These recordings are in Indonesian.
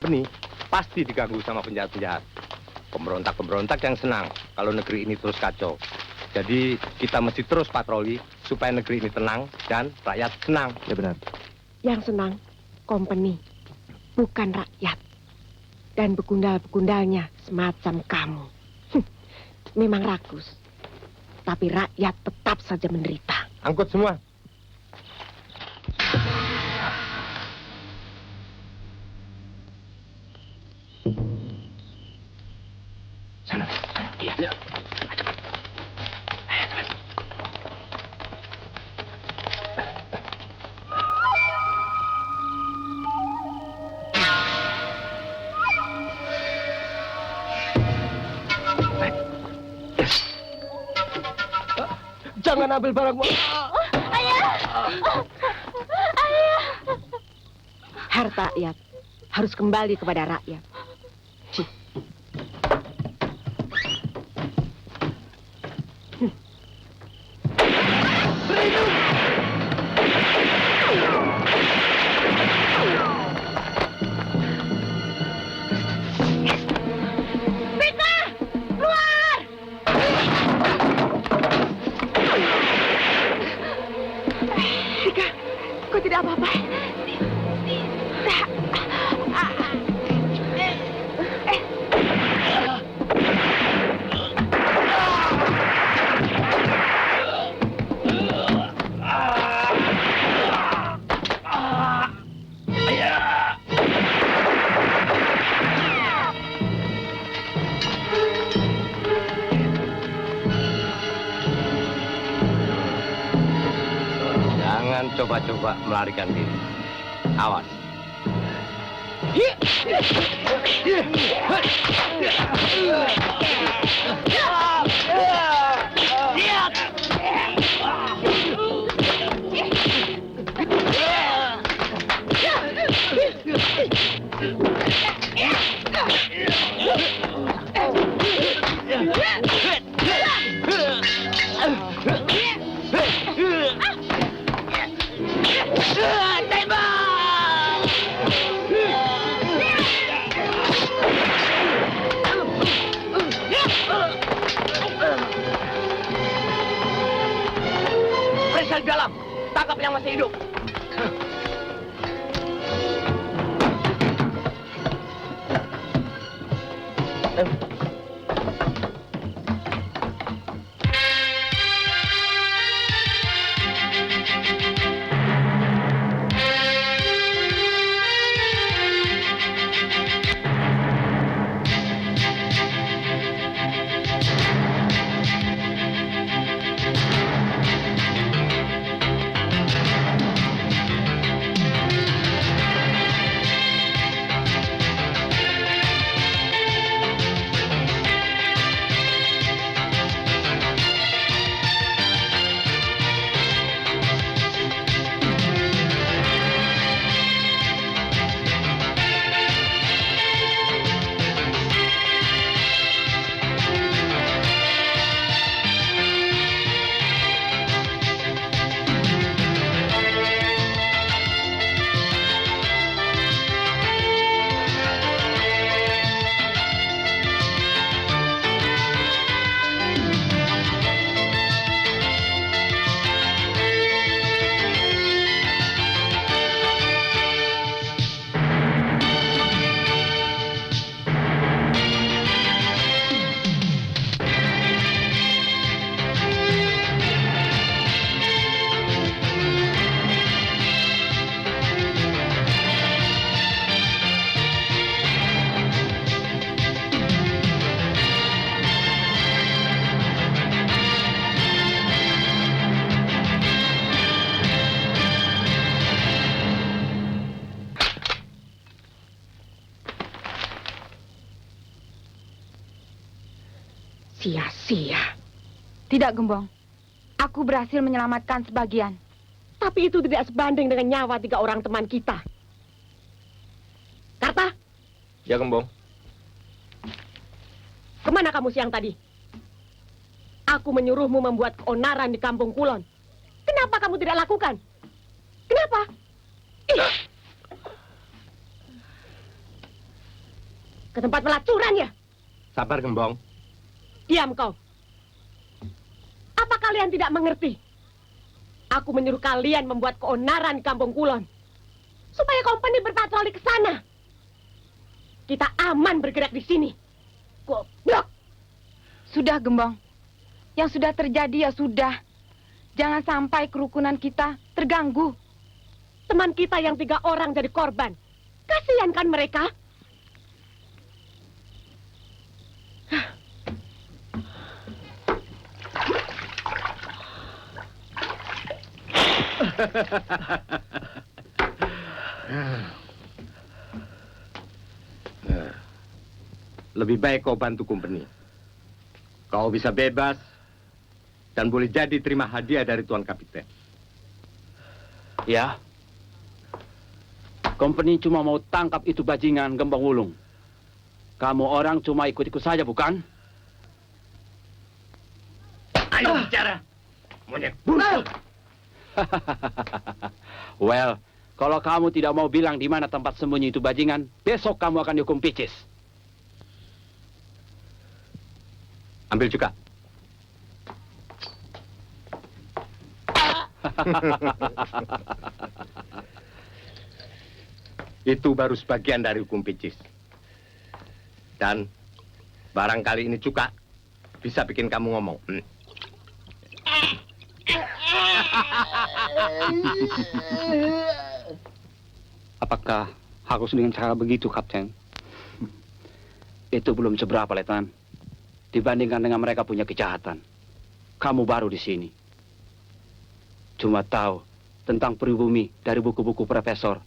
seni pasti diganggu sama penjahat-penjahat. Pemberontak-pemberontak yang senang kalau negeri ini terus kacau. Jadi kita mesti terus patroli supaya negeri ini tenang dan rakyat senang. Ya benar. Yang senang company, bukan rakyat. Dan begundal-begundalnya semacam kamu. Memang rakus, tapi rakyat tetap saja menderita. Angkut semua. Sana. Iya. Jangan ambil barangmu. Ayah! Ayah! Harta rakyat harus kembali kepada rakyat. Tidak apa-apa. Jangan coba-coba melarikan diri. Awas. Periksa di dalam, tangkap yang masih hidup. Sia-sia. Tidak, Gembong. Aku berhasil menyelamatkan sebagian. Tapi itu tidak sebanding dengan nyawa 3 orang teman kita. Karta, Ya, Gembong. kemana kamu siang tadi? Aku menyuruhmu membuat keonaran di Kampung Kulon. Kenapa kamu tidak lakukan? Kenapa? Ih. ke tempat pelacuran ya? Sabar, Gembong. Diam kau. Apa kalian tidak mengerti? Aku menyuruh kalian membuat keonaran di Kampung Kulon. Supaya kompeni berpatroli ke sana. Kita aman bergerak di sini. Goblok. Sudah, Gembong. Yang sudah terjadi ya sudah. Jangan sampai kerukunan kita terganggu. Teman kita yang 3 orang jadi korban. Kasihan kan mereka? Lebih baik kau bantu company. Kau bisa bebas dan boleh jadi terima hadiah dari Tuan Kapiten. Ya. Company cuma mau tangkap itu bajingan Gembong Wulung. Kamu orang cuma ikut-ikut saja, bukan? Ayo bicara. Monyet busuk. Well, kalau kamu tidak mau bilang di mana tempat sembunyi itu bajingan, besok kamu akan dihukum picis. Ambil juga. Itu baru sebagian dari hukum picis. Dan barangkali ini juga bisa bikin kamu ngomong. Apakah harus dengan cara begitu, Kapten? Itu belum seberapa, Letnan. Dibandingkan dengan mereka punya kejahatan. Kamu baru di sini. Cuma tahu tentang pribumi dari buku-buku profesor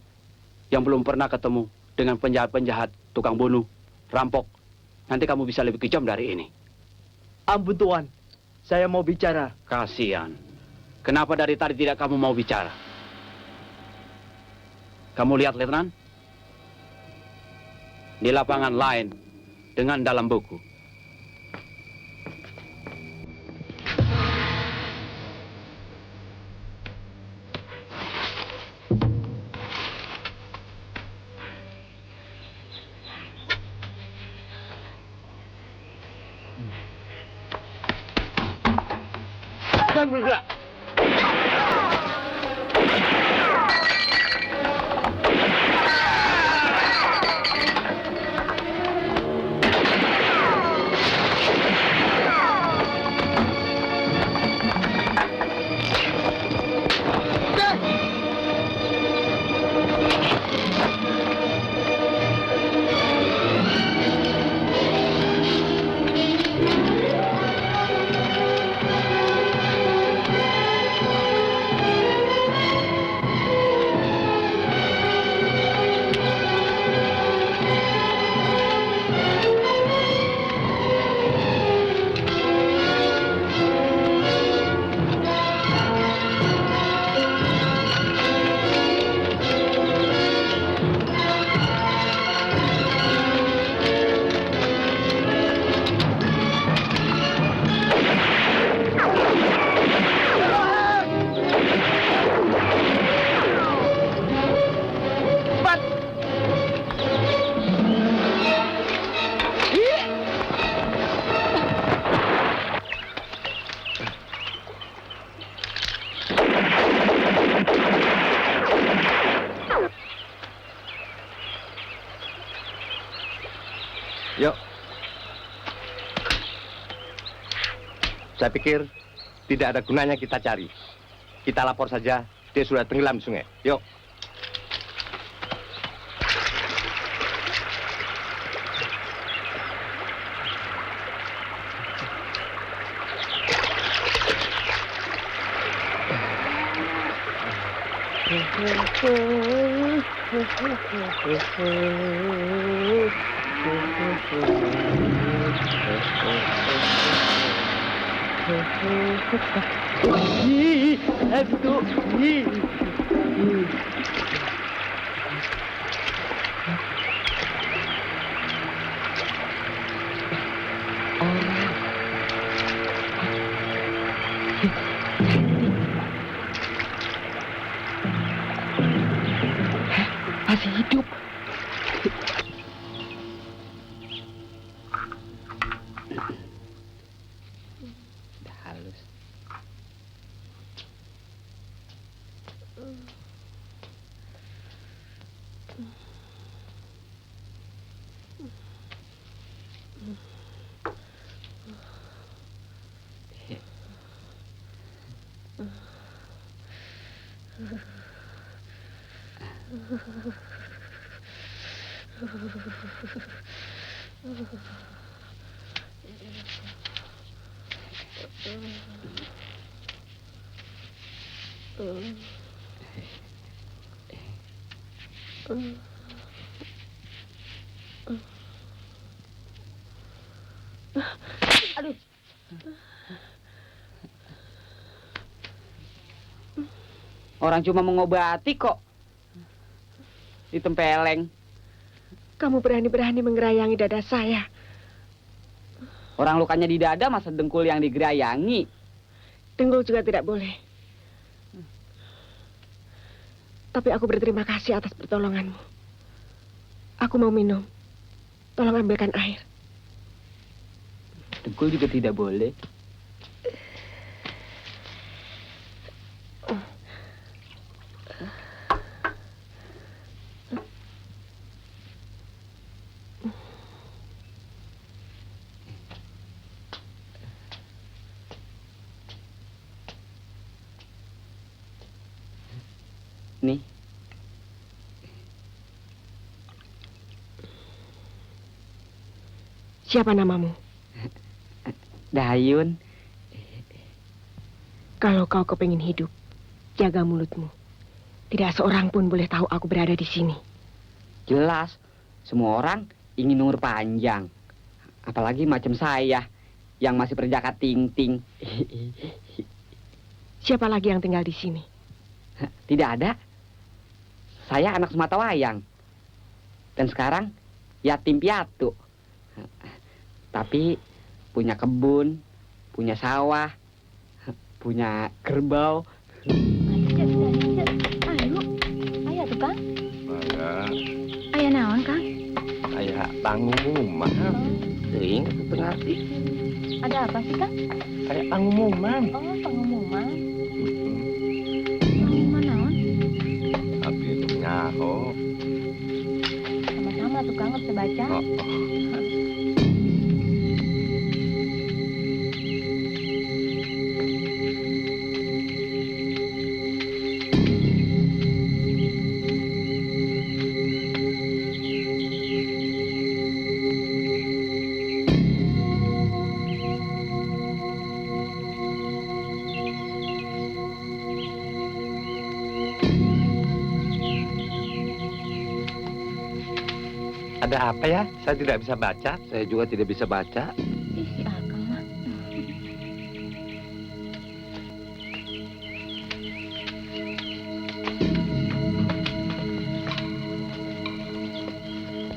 yang belum pernah ketemu dengan penjahat-penjahat, tukang bunuh, rampok. Nanti kamu bisa lebih kejam dari ini. Ampun Tuan, saya mau bicara. Kasihan. Kenapa dari tadi tidak kamu mau bicara? Kamu lihat, Letnan? Di lapangan lain dengan dalam buku. Jangan bergerak. Yuk. Saya pikir tidak ada gunanya kita cari. Kita lapor saja, dia sudah tenggelam di sungai. Yuk. Masih hidup. Aduh. Orang cuma mengobati kok. Ditempeleng. Kamu berani-berani menggerayangi dada saya. Orang lukanya di dada masa dengkul yang digerayangi. Dengkul juga tidak boleh. Tapi aku berterima kasih atas pertolonganmu. Aku mau minum. Tolong ambilkan air. Dengkul juga tidak boleh. Nih. Siapa namamu? Dayun. Kalau kau kepingin hidup, jaga mulutmu. Tidak seorang pun boleh tahu aku berada di sini. Jelas. Semua orang ingin umur panjang. Apalagi macam saya yang masih perjaka ting-ting. Siapa lagi yang tinggal di sini? Tidak ada. Saya anak sematawayang. Dan sekarang yatim piatu. Tapi punya kebun, punya sawah, punya kerbau. Ayo, ayo tuh Kang. Ayo naon Kang? Kayak pengumuman. Sering berarti. Ada apa sih Kang? Kayak pengumuman. Oh, pengumuman. Pengumuman naon? Tapi itu nyaho. Sama-sama tuh Kang, bisa baca. Oh. Ada apa ya? Saya tidak bisa baca. Saya juga tidak bisa baca. Ih, si Akang mah.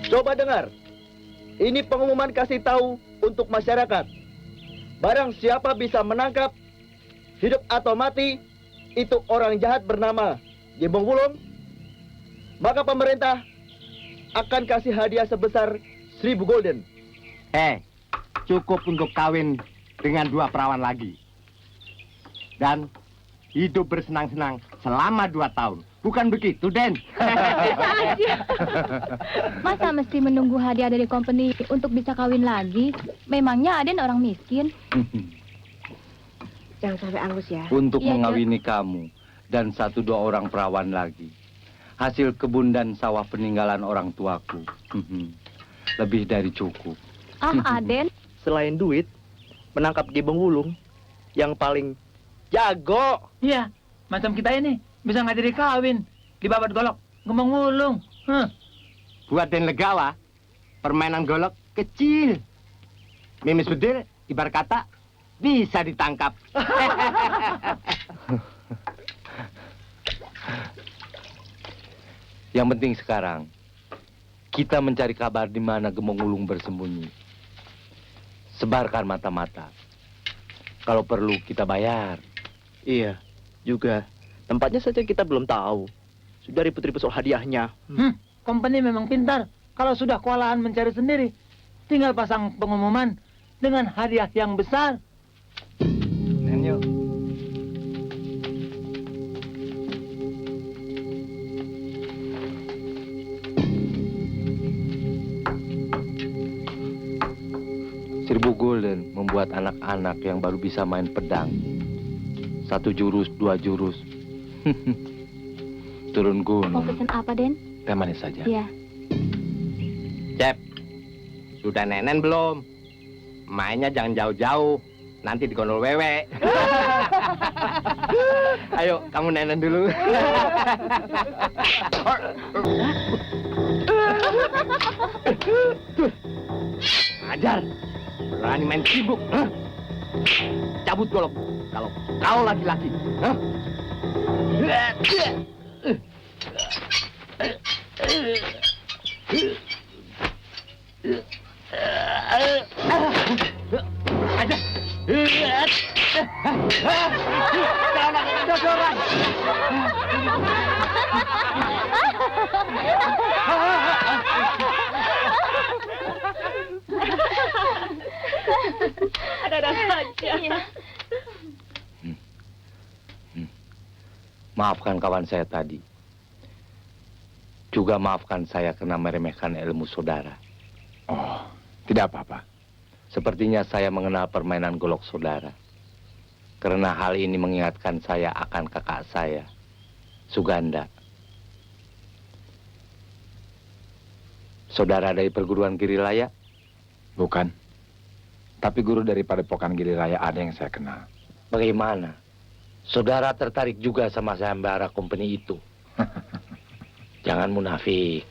Coba dengar. Ini pengumuman kasih tahu untuk masyarakat. Barang siapa bisa menangkap, hidup atau mati, itu orang jahat bernama Gembong Wulung, maka pemerintah akan kasih hadiah sebesar 1000 golden. Cukup untuk kawin dengan 2 perawan lagi. Dan hidup bersenang-senang selama 2 tahun. Bukan begitu, Den? Bisa aja. Masa mesti menunggu hadiah dari company untuk bisa kawin lagi? Memangnya Aden orang miskin? Jangan sampai angus ya. Untuk Iya, mengawini kamu dan 1-2 orang perawan lagi. Hasil kebun dan sawah peninggalan orang tuaku. Lebih dari cukup. Ah, Aden. Selain duit, menangkap Gembong Wulung yang paling jago. Iya, macam kita ini bisa ngajari kawin di babat golok, Gembong Wulung. Buat Den Legawa, permainan golok kecil. Mimis bedil, ibarat kata, bisa ditangkap. Yang penting sekarang, kita mencari kabar di mana Gembong Wulung bersembunyi. Sebarkan mata-mata. Kalau perlu kita bayar. Iya, juga. Tempatnya saja kita belum tahu. Sudah ribut-ribut soal hadiahnya. Company memang pintar. Kalau sudah kewalahan mencari sendiri, tinggal pasang pengumuman dengan hadiah yang besar. Yuk. Holden membuat anak-anak yang baru bisa main pedang 1 jurus, 2 jurus. Turun Mau gunung. pesen apa, Den? Teh manis saja. Iya. Cep, sudah nenen belum? Mainnya jangan jauh-jauh, nanti digondol wewe. Ayo, kamu nenen dulu. Ajar, berani main sibuk. Hah? Cabut golok, kalau kau laki-laki. Hah? Ada-ada saja. Maafkan kawan saya tadi. Juga maafkan saya karena meremehkan ilmu saudara. Oh, tidak apa-apa. Sepertinya saya mengenal permainan golok saudara. Karena hal ini mengingatkan saya akan kakak saya, Suganda. Saudara dari perguruan Girilaya? Bukan. Tapi guru dari Padepokan Giriraya ada yang saya kenal. Bagaimana? Saudara tertarik juga sama sayembara company itu? Jangan munafik.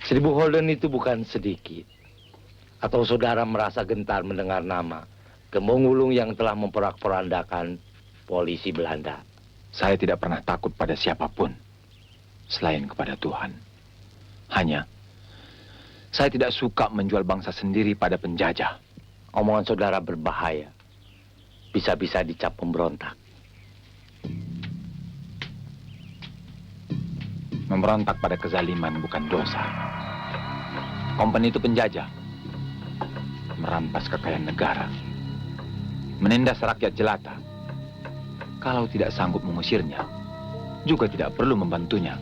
1000 Holden itu bukan sedikit. Atau saudara merasa gentar mendengar nama Gembong Wulung yang telah memporak-porandakan polisi Belanda? Saya tidak pernah takut pada siapapun selain kepada Tuhan. Hanya saya tidak suka menjual bangsa sendiri pada penjajah. Omongan saudara berbahaya. Bisa-bisa dicap pemberontak. Memberontak pada kezaliman bukan dosa. Kompeni itu penjajah. Merampas kekayaan negara. Menindas rakyat jelata. Kalau tidak sanggup mengusirnya, juga tidak perlu membantunya.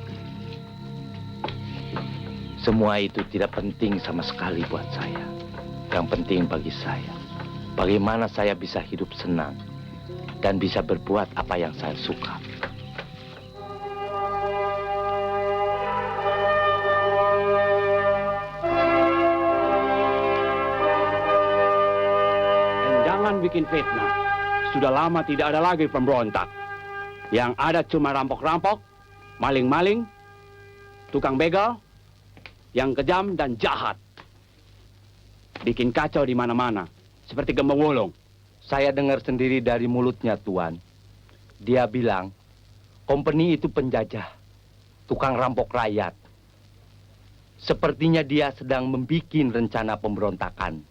Semua itu tidak penting sama sekali buat saya. Yang penting bagi saya, bagaimana saya bisa hidup senang dan bisa berbuat apa yang saya suka. Dan jangan bikin fitnah. Sudah lama tidak ada lagi pemberontak. Yang ada cuma rampok-rampok, maling-maling, tukang begal, yang kejam dan jahat. Bikin kacau di mana-mana, seperti Gembong Wulung. Saya dengar sendiri dari mulutnya, Tuan. Dia bilang, company itu penjajah, tukang rampok rakyat. Sepertinya dia sedang membuat rencana pemberontakan.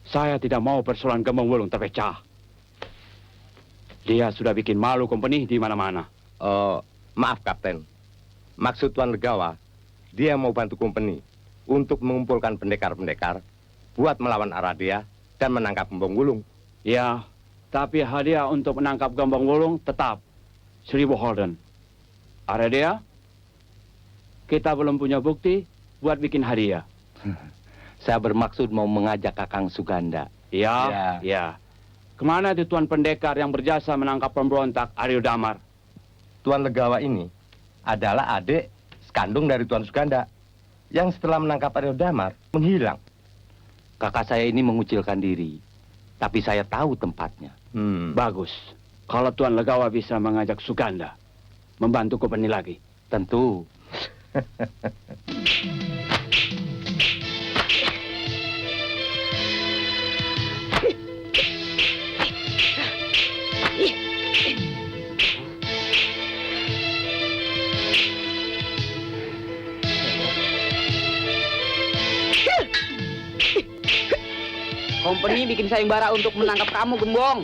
Saya tidak mau persoalan Gembong Wulung terpecah. Dia sudah bikin malu company di mana-mana. Maaf, Kapten. Maksud Tuan Legawa, dia mau bantu company untuk mengumpulkan pendekar-pendekar buat melawan Aradia dan menangkap Gembong Wulung. Ya, tapi hadiah untuk menangkap Gembong Wulung tetap 1000 Holden. Aradia, kita belum punya bukti buat bikin hadiah. Saya bermaksud mau mengajak Kakang Suganda. Ya, ya. Kemana itu Tuan Pendekar yang berjasa menangkap pemberontak Aryo Damar? Tuan Legawa ini adalah adik sekandung dari Tuan Suganda yang setelah menangkap Aryo Damar menghilang. Kakak saya ini mengucilkan diri, tapi saya tahu tempatnya. Bagus. Kalau Tuan Legawa bisa mengajak Suganda membantu company lagi. Tentu. Company bikin sayembara untuk menangkap kamu, Gembong.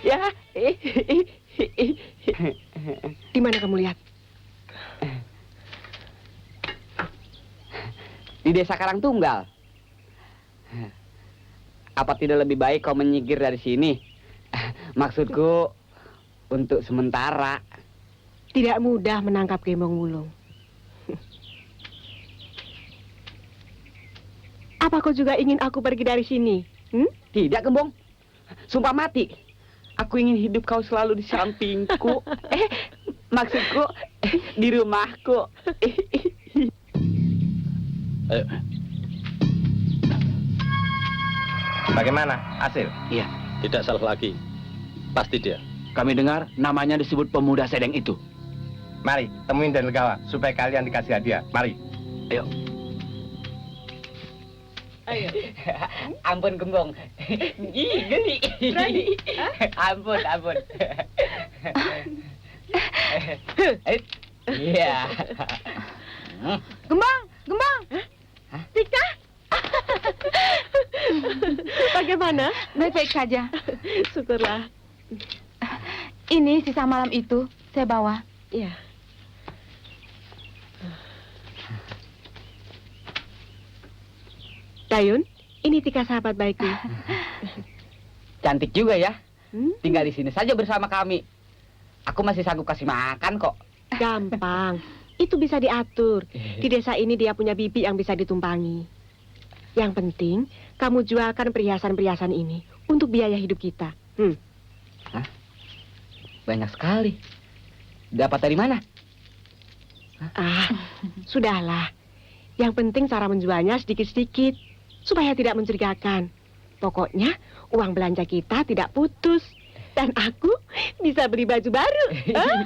Ya. Di mana kamu lihat? Di desa Karangtunggal. Apa tidak lebih baik kau menyingkir dari sini? Maksudku, untuk sementara. Tidak mudah menangkap Gembong Wulung. Apa kau juga ingin aku pergi dari sini? Tidak, Gembong. Sumpah mati. Aku ingin hidup kau selalu di sampingku. Maksudku di rumahku. Ayo. Bagaimana hasil? Iya, Tidak salah lagi. Pasti dia. kami dengar namanya disebut pemuda sedeng itu. Mari, temuin dan Legawa supaya kalian dikasih hadiah. Mari. Ayo. Ampun, Gembong. Ih, geli. Ampun. Iya. Gembong, Gembong. Tika? Bagaimana? Baik-baik saja. Syukurlah. Ini sisa malam itu saya bawa. Iya. Dayun, ini Tika sahabat baikku. Cantik juga ya. Hmm? Tinggal di sini saja bersama kami. Aku masih sanggup kasih makan kok. Gampang. Itu bisa diatur. Di desa ini dia punya bibi yang bisa ditumpangi. Yang penting, kamu jualkan perhiasan-perhiasan ini untuk biaya hidup kita. Banyak sekali. Dapat dari mana? Ah, sudahlah. Yang penting cara menjualnya sedikit-sedikit, supaya tidak mencurigakan. Pokoknya, uang belanja kita tidak putus. Dan aku bisa beli baju baru. Ah?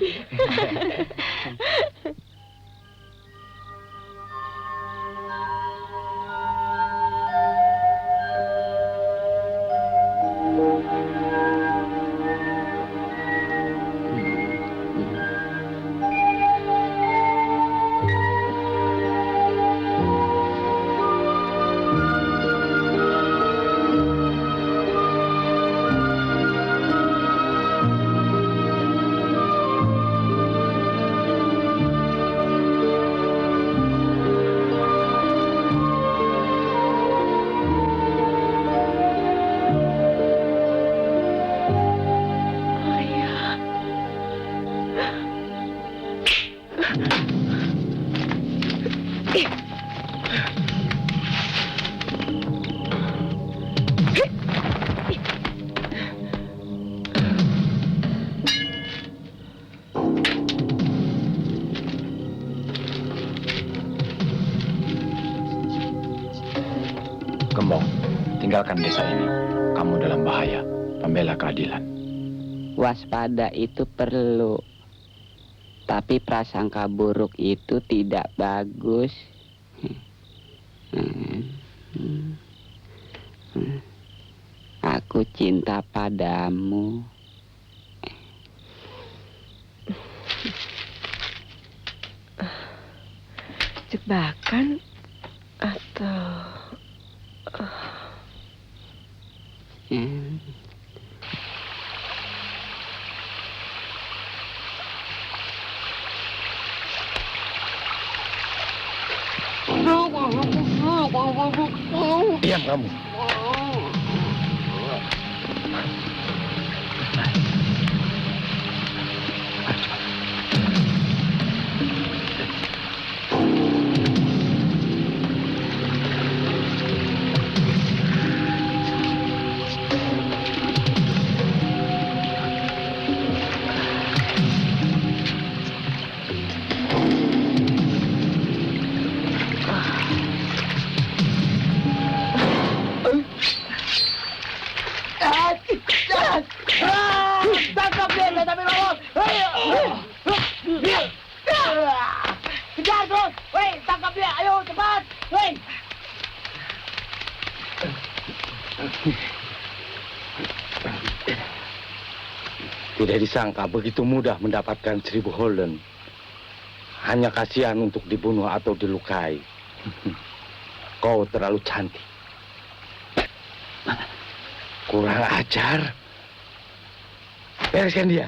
Gembong, tinggalkan desa ini. Kamu dalam bahaya. Pembela keadilan. Waspada itu perlu. Tapi prasangka buruk itu tidak bagus. Aku cinta padamu. Jebakan atau... Diam kamu. Tangkap dia, tapi lolos. Kejar terus. Woi, tangkap dia. Ayo, cepat. Woi. Tidak disangka begitu mudah mendapatkan 1000 Holden. Hanya kasihan untuk dibunuh atau dilukai. Kau terlalu cantik. Kurang ajar. Bereskan dia.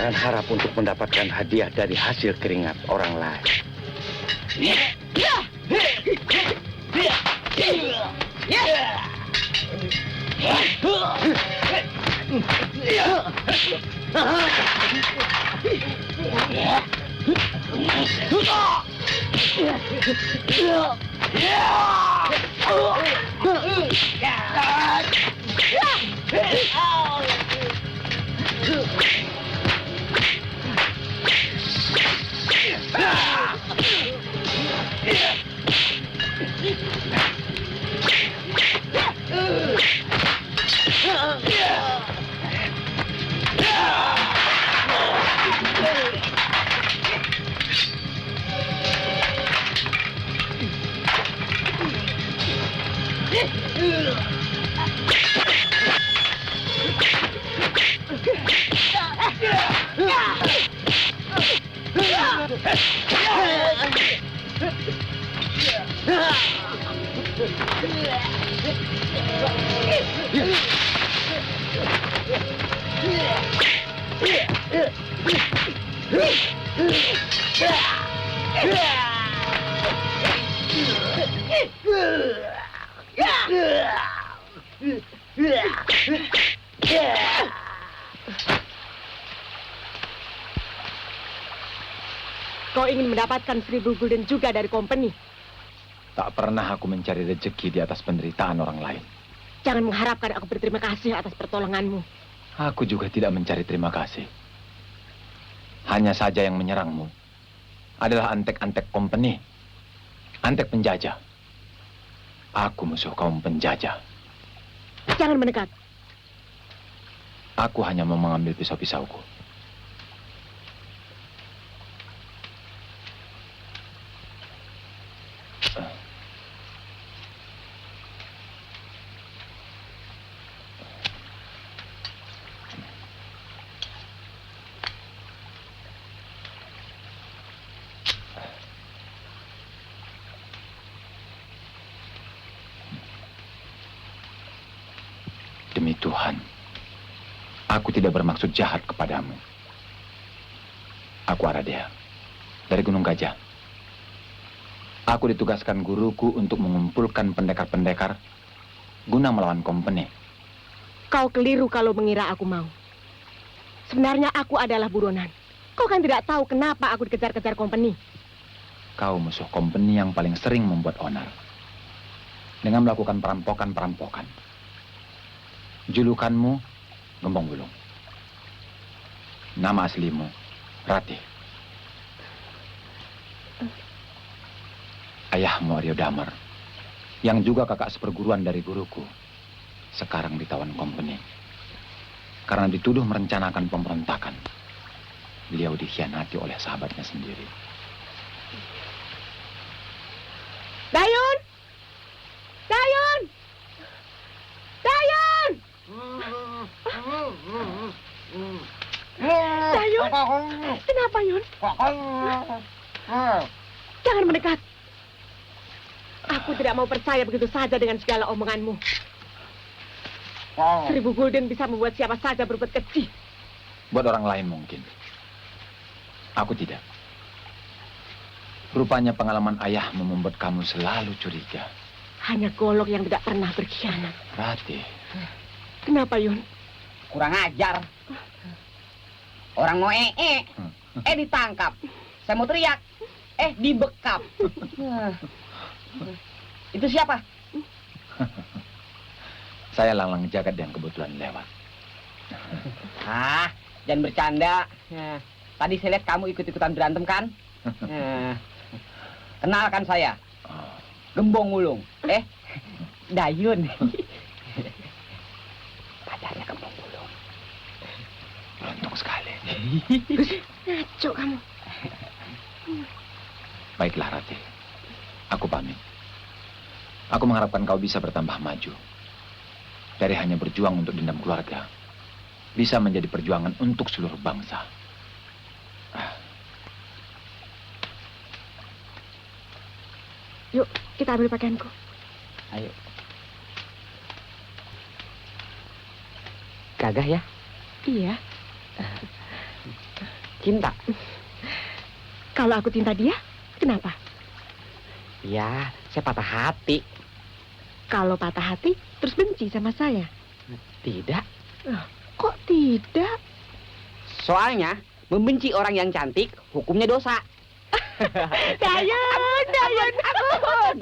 Jangan harap untuk mendapatkan hadiah dari hasil keringat orang lain. Kau ingin mendapatkan 1000 gulden juga dari company. Tak pernah aku mencari rezeki di atas penderitaan orang lain. Jangan mengharapkan aku berterima kasih atas pertolonganmu. Aku juga tidak mencari terima kasih. Hanya saja yang menyerangmu adalah antek-antek company. Antek penjajah. Aku musuh kaum penjajah. Jangan mendekat. Aku hanya mau mengambil pisau-pisauku. Demi Tuhan, aku tidak bermaksud jahat kepadamu. Aku Aradea, dari Gunung Gajah. Aku ditugaskan guruku untuk mengumpulkan pendekar-pendekar guna melawan company. Kau keliru kalau mengira aku mau. Sebenarnya aku adalah buronan. Kau kan tidak tahu kenapa aku dikejar-kejar company. Kau musuh company yang paling sering membuat onar dengan melakukan perampokan-perampokan. Julukanmu Gembong Gulung. Nama aslimu Ratih. Ayahmu Aryo Damar, yang juga kakak seperguruan dari guruku, sekarang ditawan company karena dituduh merencanakan pemberontakan. Beliau dikhianati oleh sahabatnya sendiri. Dayun! Dayun! Dayun! Dayun! Kenapa, Yun? Jangan mendekat. Aku tidak mau percaya begitu saja dengan segala omonganmu. 1000 gulden bisa membuat siapa saja berbuat keji. Buat orang lain mungkin. Aku tidak. Rupanya pengalaman ayahmu membuat kamu selalu curiga. Hanya golok yang tidak pernah berkhianat. Ratih. Kenapa, Yun? Kurang ajar. Orang mau ditangkap. Saya mau teriak, dibekap. Itu siapa? Saya Langlang Jagat yang kebetulan lewat. Jangan bercanda. Tadi saya lihat kamu ikut-ikutan berantem kan? Kenalkan saya, Gembong Gulung. Dayun. Pacarnya Gembong Gulung. Beruntung sekali. Ngaco kamu. Baiklah Ratih. Aku pamit. Aku mengharapkan kau bisa bertambah maju. Dari hanya berjuang untuk dendam keluarga, bisa menjadi perjuangan untuk seluruh bangsa. Yuk, kita ambil pakaianku. Ayo. Gagah ya? Iya. Cinta? Kalau aku cinta dia, kenapa? Ya, saya patah hati. Kalau patah hati, terus benci sama saya. Tidak. Kok tidak? Soalnya, membenci orang yang cantik, hukumnya dosa. Dayun, Dayun, Ampun!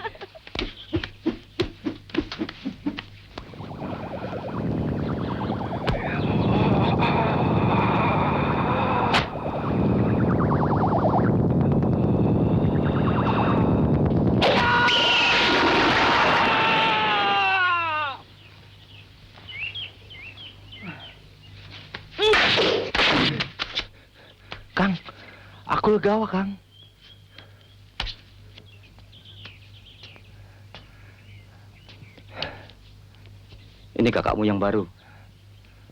Kang, aku legawa, Kang. Ini kakakmu yang baru.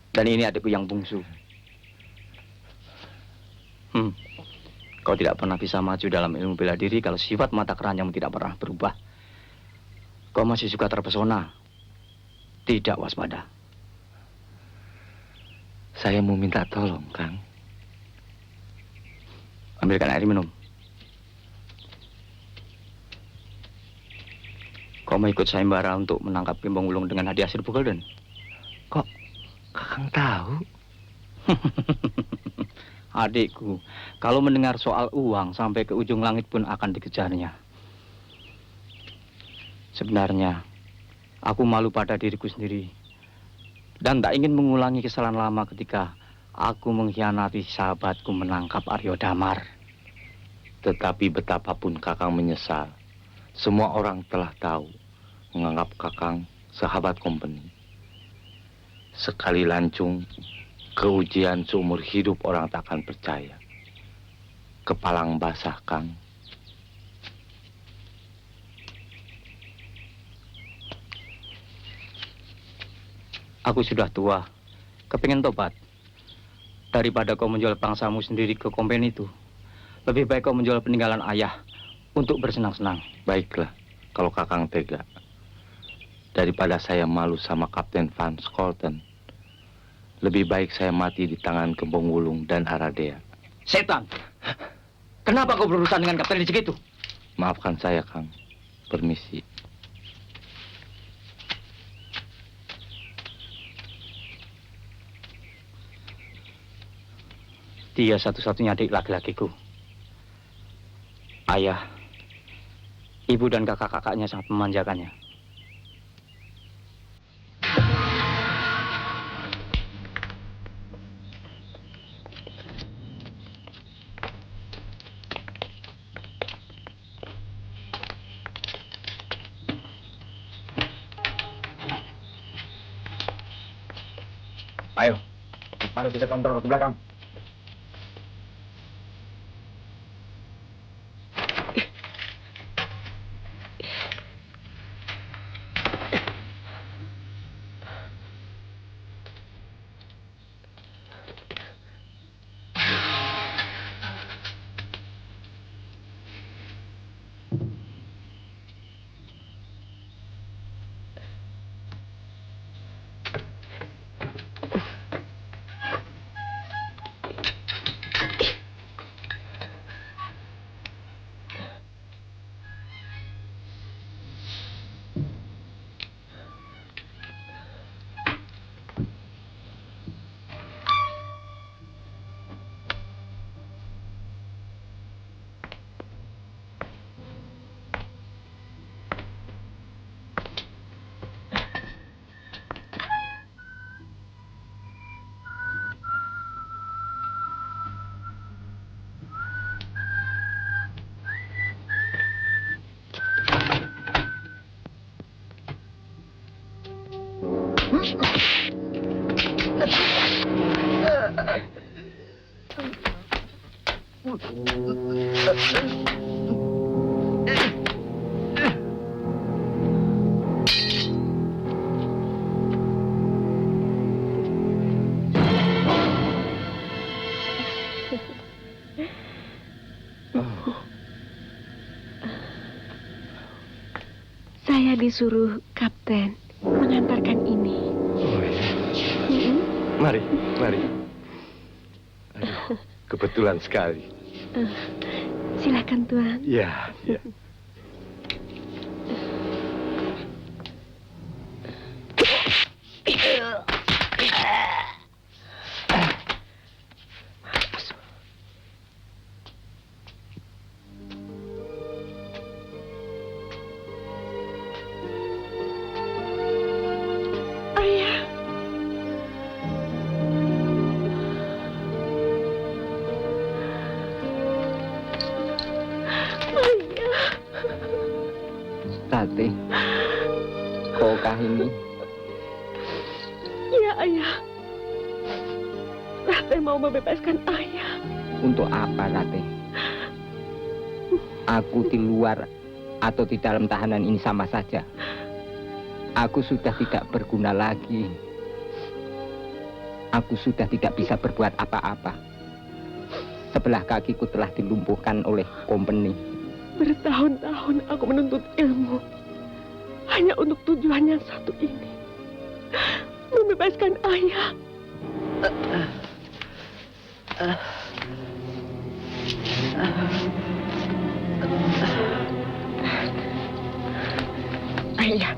Dan ini adikku yang bungsu. Kau tidak pernah bisa maju dalam ilmu bela diri kalau sifat mata keranjang tidak pernah berubah. Kau masih suka terpesona. Tidak waspada. Saya mau minta tolong, Kang. Ambilkan air minum. Kau mau ikut sayembara untuk menangkap Gembong Wulung dengan hadiah 1000 golden? Kok Kakang tahu? Adikku, kalau mendengar soal uang sampai ke ujung langit pun akan dikejarnya. Sebenarnya, aku malu pada diriku sendiri. Dan tak ingin mengulangi kesalahan lama ketika aku mengkhianati sahabatku menangkap Aryo Damar. Tetapi betapapun Kakang menyesal, semua orang telah tahu menganggap Kakang sahabat company. Sekali lancung, keujian seumur hidup orang tak akan percaya. Kepalang basah, Kang. Aku sudah tua, kepingin tobat. Daripada kau menjual bangsamu sendiri ke company itu, lebih baik kau menjual peninggalan ayah untuk bersenang-senang. Baiklah, kalau Kakang tega. Daripada saya malu sama Kapten Van Scholten, lebih baik saya mati di tangan Gembong Wulung dan Aradea. Setan! Kenapa kau berurusan dengan kapten licik itu? Maafkan saya, Kang. Permisi. Dia satu-satunya adik laki-lakiku. Ayah, ibu dan kakak-kakaknya sangat memanjakannya. Ayo, mari kita kontrol ke belakang. Saya disuruh Kapten mengantarkan ini. Oh, iya. Mari, mari. Aduh, Kebetulan sekali. Silakan Tuan. Ya, ya. Ayah. Ayah. Ratih, kaukah ini? Ya ayah. Ratih mau membebaskan ayah. Untuk apa, Ratih? Aku di luar atau di dalam tahanan ini sama saja. Aku sudah tidak berguna lagi. Aku sudah tidak bisa berbuat apa-apa. Sebelah kakiku telah dilumpuhkan oleh company. Bertahun-tahun aku menuntut ilmu. Hanya untuk tujuan yang satu ini. Membebaskan ayah. Ayah.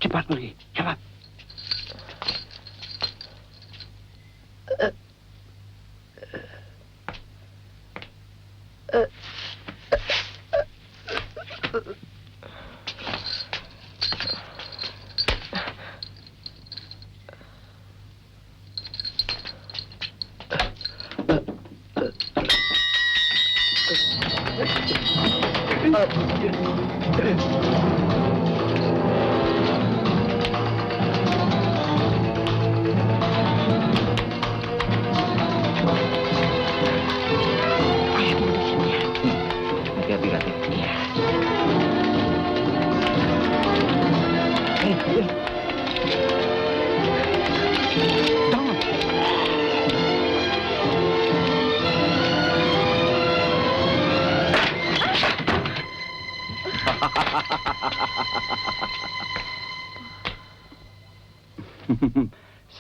Cepat pergi, cepat. Hati-hati, Ratih.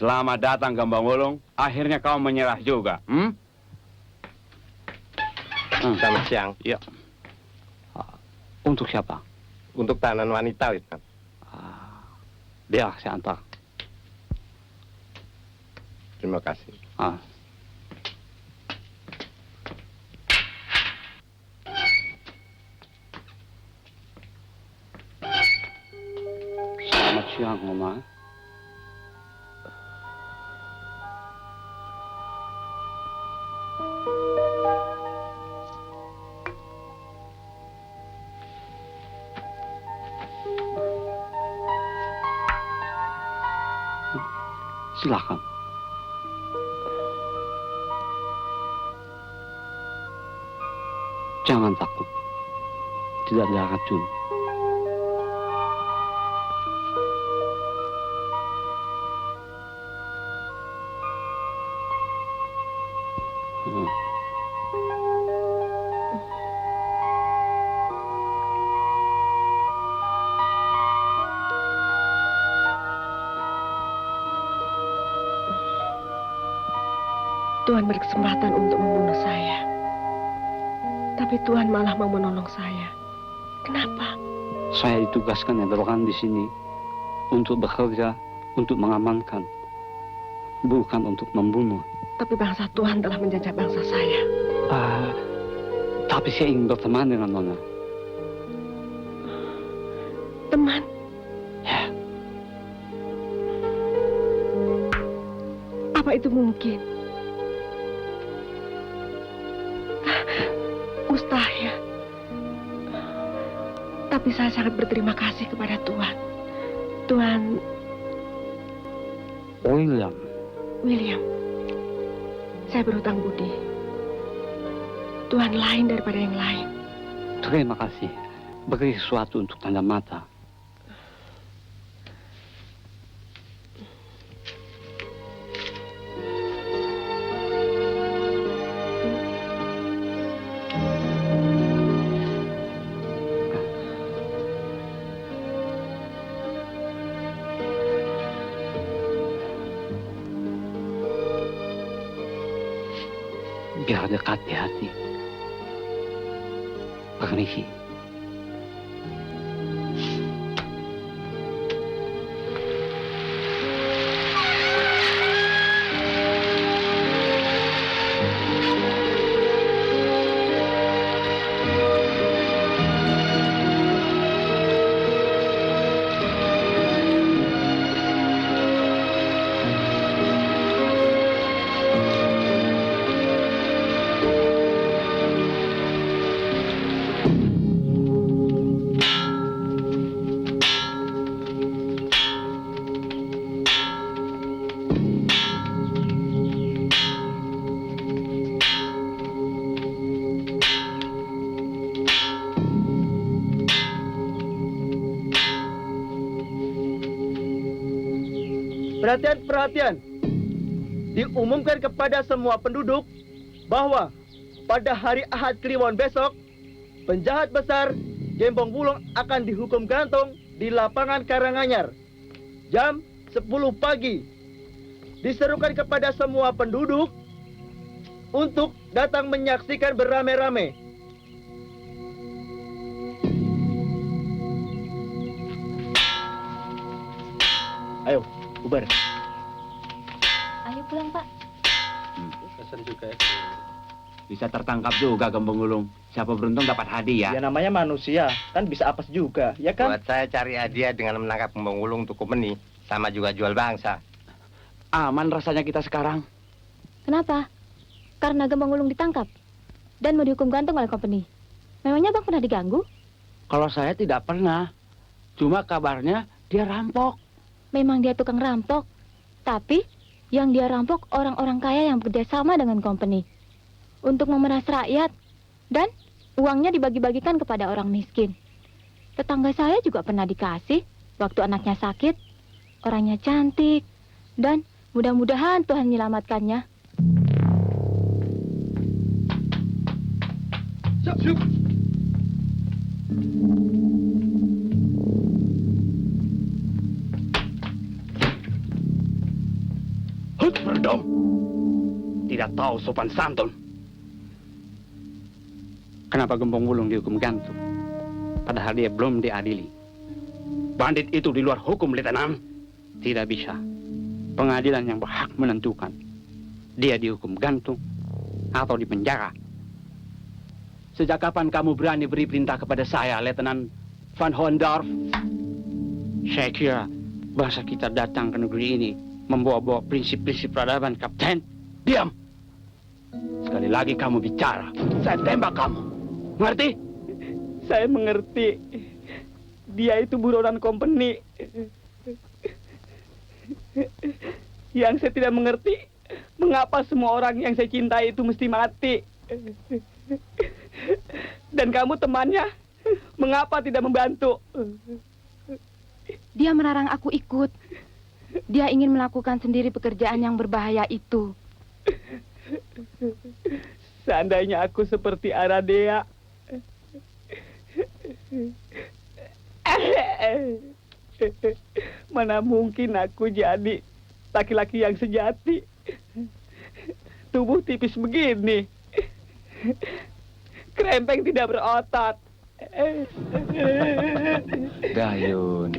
Selamat datang, Gambang Wulung. Akhirnya kau menyerah juga. Selamat siang. Ya. Untuk siapa? Untuk tahanan wanita, Wisman. Biar saya antar. Terima kasih. Selamat siang, Mama. Silakan. Jangan takut. Tidak ada racun. Tuhan berkesempatan untuk membunuh saya. Tapi Tuhan malah mau menolong saya. Kenapa? Saya ditugaskan Eberhan di sini untuk bekerja, untuk mengamankan, bukan untuk membunuh. Tapi bangsa Tuhan telah menjajah bangsa saya. Tapi saya ingin berteman dengan Nona. Teman? Ya, Apa itu mungkin? Mustahil. Tapi saya sangat berterima kasih kepada Tuhan. Tuhan William. Saya berhutang budi. Tuhan lain daripada yang lain. terima kasih. Beri sesuatu untuk tanda mata. Biar dekat di hati. Permisi. Perhatian. Diumumkan kepada semua penduduk bahwa pada hari Ahad Kliwon besok, penjahat besar Gembong Wulung akan dihukum gantung di lapangan Karanganyar jam 10 pagi. Diserukan kepada semua penduduk untuk datang menyaksikan beramai-ramai. Ayo, bubar. Ayo pulang, Pak. Bisa tertangkap juga Gembong Wulung. Siapa beruntung dapat hadiah. Ya namanya manusia, kan bisa apes juga, ya kan? Buat saya cari hadiah dengan menangkap Gembong Wulung untuk company, sama juga jual bangsa. Aman rasanya kita sekarang. Kenapa? Karena Gembong Wulung ditangkap dan mau dihukum gantung oleh company. Memangnya Bang pernah diganggu? Kalau saya tidak pernah. Cuma kabarnya dia rampok. Memang dia tukang rampok. Tapi yang dia rampok orang-orang kaya yang bekerja sama dengan company untuk memeras rakyat, dan uangnya dibagi-bagikan kepada orang miskin. Tetangga saya juga pernah dikasih waktu anaknya sakit. Orangnya cantik, dan mudah-mudahan Tuhan menyelamatkannya. Siap. Berdom. Tidak tahu sopan santun. Kenapa Gembong Wulung dihukum gantung? Padahal dia belum diadili. Bandit itu di luar hukum, Letenan. Tidak bisa. Pengadilan yang berhak menentukan. Dia dihukum gantung atau dipenjara. Sejak kapan kamu berani beri perintah kepada saya, Letenan Van Hoendorf? Saya kira bangsa kita datang ke negeri ini membawa-bawa prinsip-prinsip peradaban, Kapten. Diam! Sekali lagi kamu bicara, saya tembak kamu. Mengerti? Saya mengerti. Dia itu buronan company. Yang saya tidak mengerti, mengapa semua orang yang saya cintai itu mesti mati. Dan kamu temannya, mengapa tidak membantu? Dia melarang aku ikut. Dia ingin melakukan sendiri pekerjaan yang berbahaya itu. Seandainya aku seperti Aradea. Mana mungkin aku jadi laki-laki yang sejati. tubuh tipis begini. Krempeng tidak berotot. Gayun.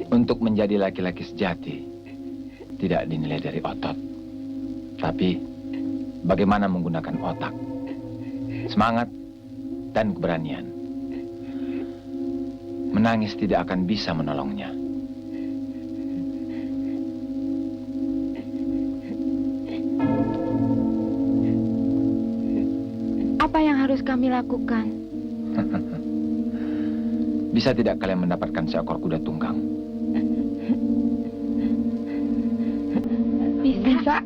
Untuk menjadi laki-laki sejati, tidak dinilai dari otot, tapi bagaimana menggunakan otak, semangat, dan keberanian. Menangis tidak akan bisa menolongnya. Apa yang harus kami lakukan? Bisa tidak kalian mendapatkan seekor kuda tunggang? Bisa.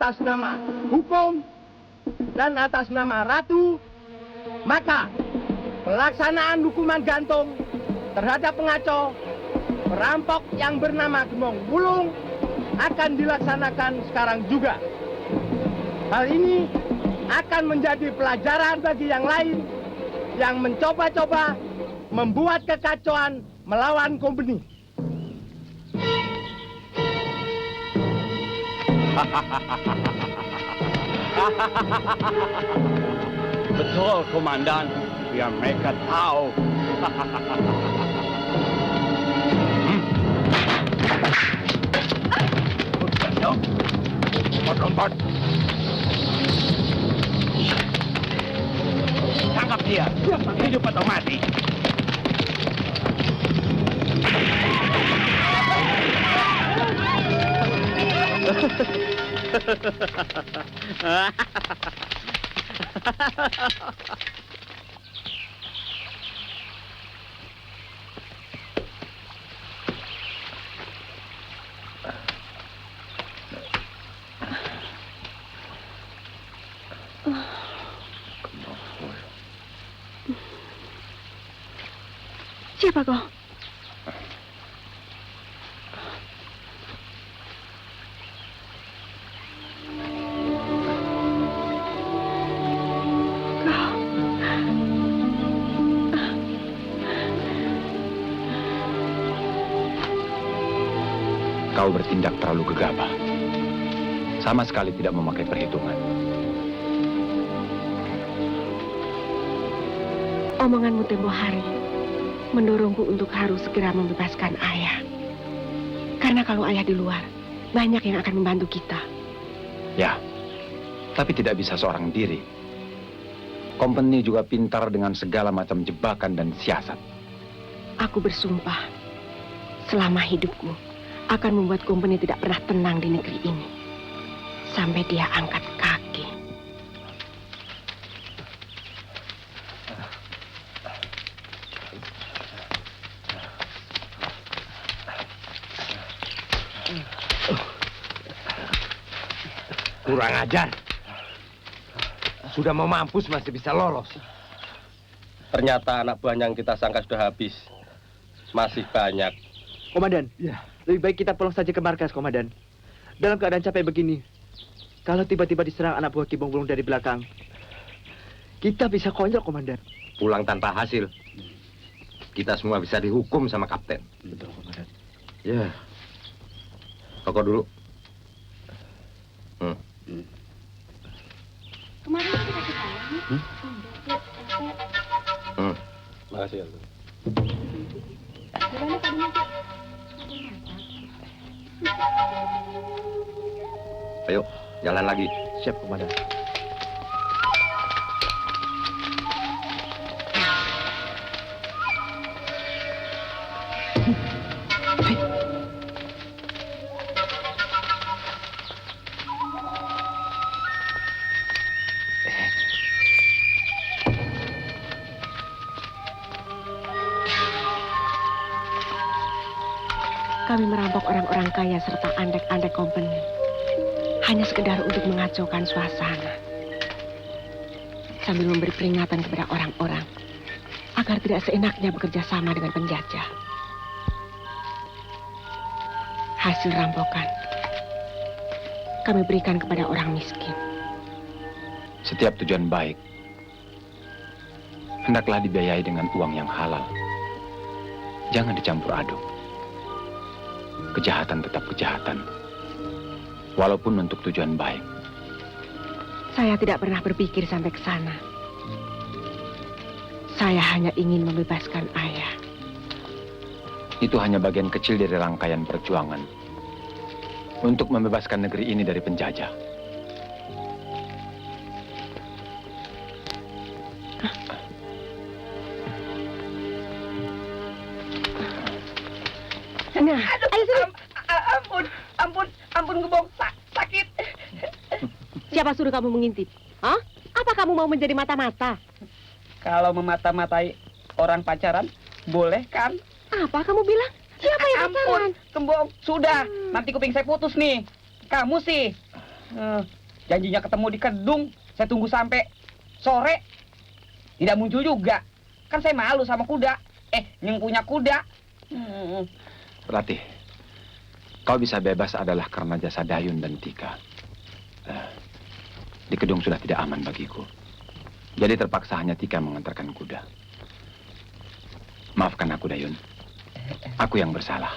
Atas nama hukum dan atas nama ratu, maka pelaksanaan hukuman gantung terhadap pengacau, perampok yang bernama Gembong Wulung akan dilaksanakan sekarang juga. Hal ini akan menjadi pelajaran bagi yang lain yang mencoba-coba membuat kekacauan melawan company. Betul, Komandan. Biar mereka tahu. Lompat. Tangkap dia. Hidup atau mati. Siapa kau? Kau bertindak terlalu gegabah. Sama sekali tidak memakai perhitungan. Omonganmu tempo hari mendorongku untuk harus segera membebaskan ayah. Karena kalau ayah di luar, banyak yang akan membantu kita. Ya, tapi tidak bisa seorang diri. Company juga pintar dengan segala macam jebakan dan siasat. Aku bersumpah, selama hidupku akan membuat company tidak pernah tenang di negeri ini. Sampai dia angkat kaki. Kurang ajar. Sudah mau mampus masih bisa lolos. Ternyata anak buah yang kita sangka sudah habis. Masih banyak. Komandan, lebih baik kita pulang saja ke markas, Komandan. Dalam keadaan capek begini, kalau tiba-tiba diserang anak buah Gembong Wulung dari belakang, kita bisa konyol, Komandan. Pulang tanpa hasil. Kita semua bisa dihukum sama kapten. Betul, Komandan. Ya. Rokok dulu. Kemarin kita ketemu. Makasih ya. Gimana tadinya, Cik? Ayo, jalan lagi. Siap, Komandan. Kami merampok orang-orang kaya serta andek-andek company. Hanya sekedar untuk mengacaukan suasana. Sambil memberi peringatan kepada orang-orang agar tidak seenaknya bekerja sama dengan penjajah. Hasil rampokan kami berikan kepada orang miskin. Setiap tujuan baik hendaklah dibiayai dengan uang yang halal. Jangan dicampur aduk. Kejahatan tetap kejahatan, walaupun untuk tujuan baik. Saya tidak pernah berpikir sampai ke sana. Saya hanya ingin membebaskan ayah. Itu hanya bagian kecil dari rangkaian perjuangan untuk membebaskan negeri ini dari penjajah. Nah, ayo sini. Ampun Gembong, sakit. Siapa suruh kamu mengintip? Hah? Apa kamu mau menjadi mata-mata? Kalau memata-matai orang pacaran, boleh kan? Apa kamu bilang? Siapa yang pacaran? Ampun, Gembong, sudah. Nanti kuping saya putus nih. Kamu sih. Janjinya ketemu di Kedung, saya tunggu sampai sore. Tidak muncul juga. Kan saya malu sama kuda. Yang punya kuda. Ratih, kau bisa bebas adalah karena jasa Dayun dan Tika. Di Kedung sudah tidak aman bagiku. Jadi terpaksa hanya Tika mengantarkan kuda. Maafkan aku, Dayun. Aku yang bersalah.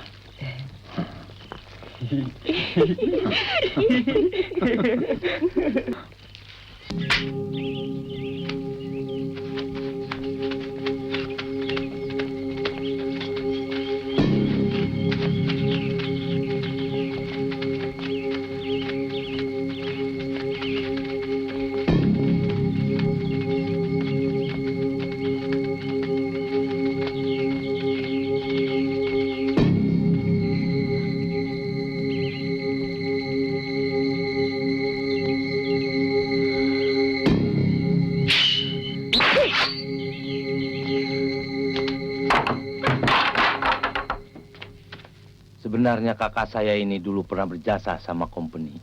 Sebenarnya kakak saya ini dulu pernah berjasa sama company.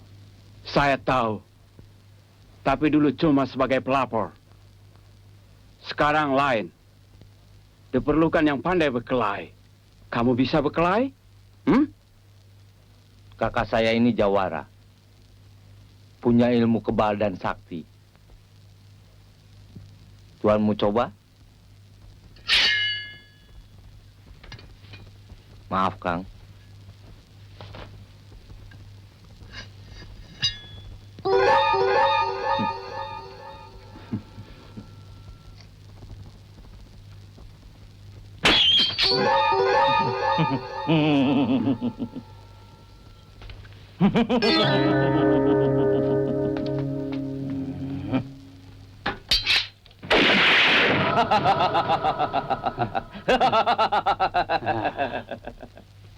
Saya tahu. Tapi dulu cuma sebagai pelapor. Sekarang lain. Diperlukan yang pandai berkelahi. Kamu bisa berkelahi? Kakak saya ini jawara. Punya ilmu kebal dan sakti. Tuan mau coba? Maaf, Kang.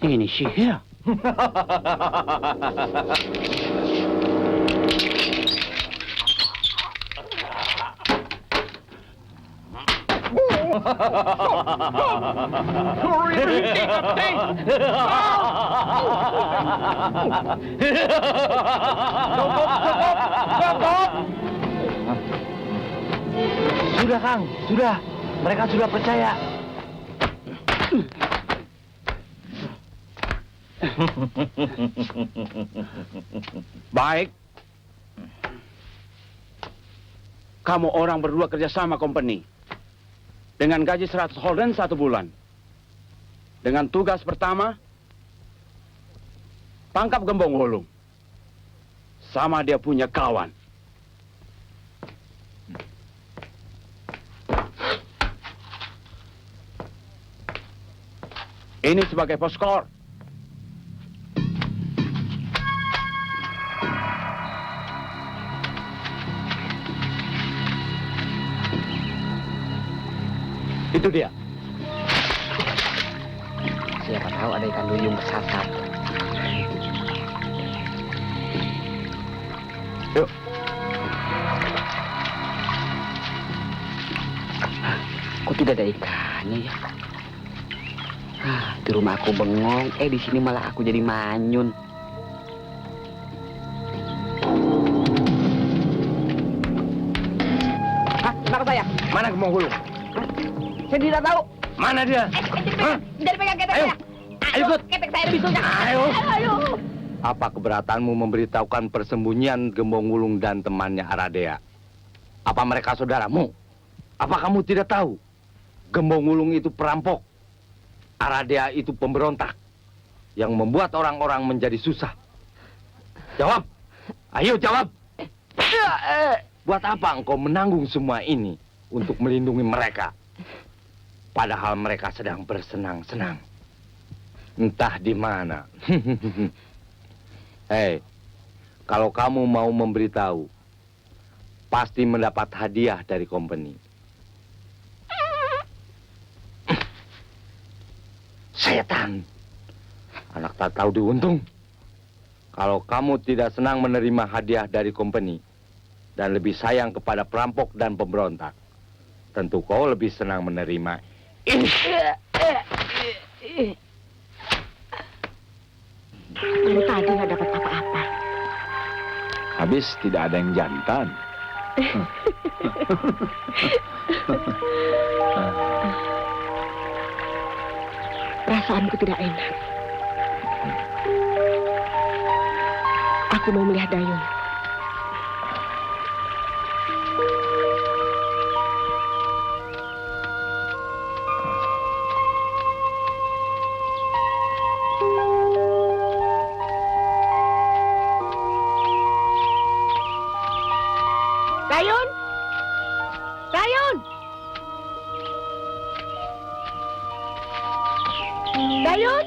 Ini sihir. Sudah, Kang. Sudah. Mereka sudah percaya. Baik. Kamu orang berdua kerjasama company. Dengan gaji 100 holden 1 bulan. Dengan tugas pertama, tangkap Gembong Wolung. Sama dia punya kawan. Ini sebagai poskor. Itu dia. Siapa tahu ada ikan duyung kesasar. Yuk. Kok tidak ada ikannya ya? Di rumah aku bengong, di sini malah aku jadi manyun. Hah? Kenapa saya? Mana Gembong Gulung? Saya tidak tahu. Mana dia? Dari pegang ketek Ayo. saya. Ayo, ikut. Ketek saya dibisunya. Ayo. Ayo. Apa keberatanmu memberitahukan persembunyian Gembong Gulung dan temannya Aradea? Apa mereka saudaramu? Apa kamu tidak tahu? Gembong Gulung itu perampok. Aradea itu pemberontak yang membuat orang-orang menjadi susah. Jawab. Ayo jawab. Buat apa engkau menanggung semua ini untuk melindungi mereka? Padahal mereka sedang bersenang-senang. Entah di mana. Hei, kalau kamu mau memberitahu, pasti mendapat hadiah dari company. Setan, anak tak tahu diuntung. Kalau kamu tidak senang menerima hadiah dari company dan lebih sayang kepada perampok dan pemberontak, tentu kau lebih senang menerima ini. Dari tadi nggak dapat apa-apa. Habis tidak ada yang jantan. Perasaanku tidak enak. Aku mau melihat Dayun. Dayun! Dayun! Dayun!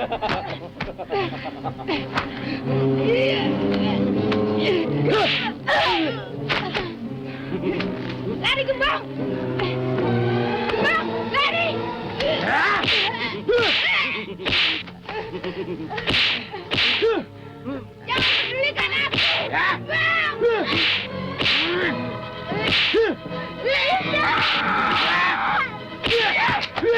Lari Gembong! Gembong, lari! Jangan pedulikan aku! Gembong! Jangan Gembong!